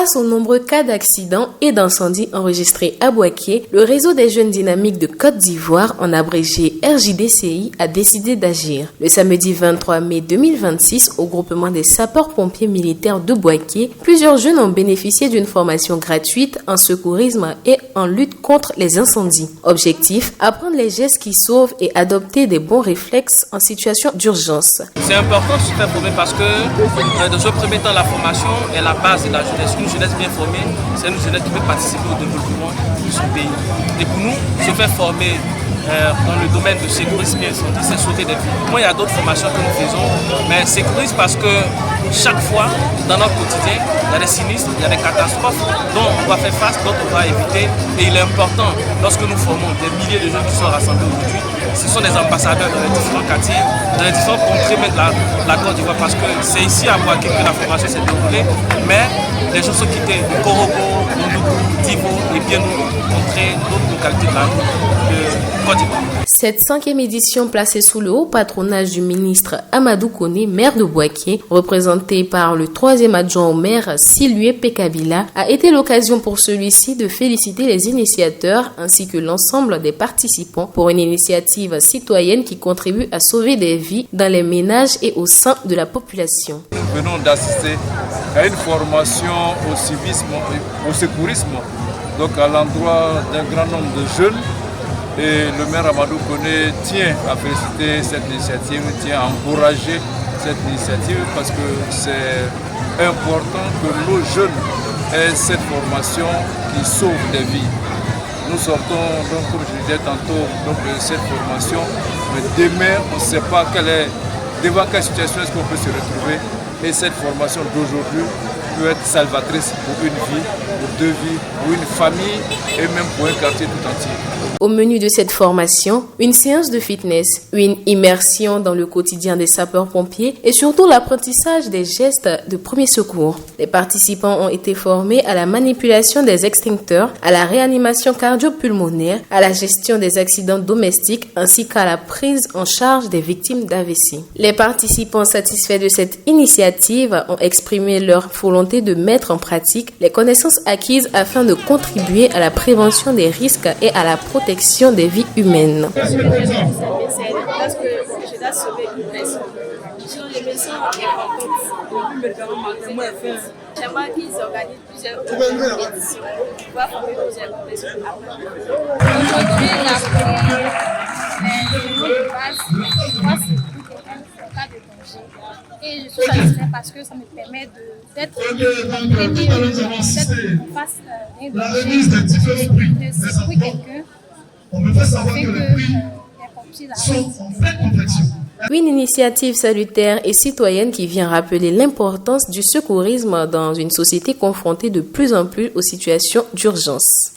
Face aux nombreux cas d'accidents et d'incendies enregistrés à Bouaké, le réseau des jeunes dynamiques de Côte d'Ivoire, en abrégé RJDCI, a décidé d'agir. Le samedi 23 mai 2026, au groupement des sapeurs-pompiers militaires de Bouaké, plusieurs jeunes ont bénéficié d'une formation gratuite en secourisme et en lutte contre les incendies. Objectif, apprendre les gestes qui sauvent et adopter des bons réflexes en situation d'urgence. C'est important de se faire former parce que, dans un premier temps, la formation est la base de la jeunesse. Une jeunesse bien formée, c'est une jeunesse qui peut participer au développement de son pays. Et pour nous, se faire former dans le domaine de sécurisme et incendie, c'est sauver des vies. Moi, il y a d'autres formations que nous faisons, mais sécurisme parce que chaque fois, dans notre quotidien, il y a des sinistres, il y a des catastrophes dont on doit faire face, dont on doit éviter. Et il est important, lorsque nous formons des milliers de jeunes qui sont rassemblés aujourd'hui, ce sont des ambassadeurs dans les différents quartiers, dans les différents contrées de la Côte d'Ivoire, parce que c'est ici à Bouaké que la formation s'est déroulée, mais les gens sont quittés de Korogo, Moundougou, Divo et bien d'autres contrées, d'autres localités de la Côte d'Ivoire. Cette 5e édition, placée sous le haut patronage du ministre Amadou Koné, maire de Bouaké, représenté par le 3e adjoint au maire Silué Pekabila, a été l'occasion pour celui-ci de féliciter les initiateurs ainsi que l'ensemble des participants pour une initiative citoyenne qui contribue à sauver des vies dans les ménages et au sein de la population. Nous venons d'assister à une formation au civisme, au secourisme, donc à l'endroit d'un grand nombre de jeunes. Et le maire Amadou Koné tient à féliciter cette initiative, tient à encourager cette initiative parce que c'est important que nos jeunes aient cette formation qui sauve des vies. Nous sortons, donc, comme je disais tantôt, de cette formation, mais demain on ne sait pas devant quelle situation est-ce qu'on peut se retrouver. Et cette formation d'aujourd'hui peut être salvatrice pour une vie, pour 2 vies, pour une famille et même pour un quartier tout entier. Au menu de cette formation, une séance de fitness, une immersion dans le quotidien des sapeurs-pompiers et surtout l'apprentissage des gestes de premier secours. Les participants ont été formés à la manipulation des extincteurs, à la réanimation cardio-pulmonaire, à la gestion des accidents domestiques ainsi qu'à la prise en charge des victimes d'AVC. Les participants satisfaits de cette initiative ont exprimé leur volonté de mettre en pratique les connaissances acquises afin de contribuer à la prévention des risques et à la protection des vies humaines. Parce que je dois sauver une personne. Les médecins j'aimerais qu'ils organisent plusieurs éditions pour pouvoir former plusieurs personnes. Aujourd'hui, la première de base, moi, c'est en cas de danger. Et je suis satisfaite parce que ça me permet d'être face à un danger, de secouer quelqu'un. Une initiative salutaire et citoyenne qui vient rappeler l'importance du secourisme dans une société confrontée de plus en plus aux situations d'urgence.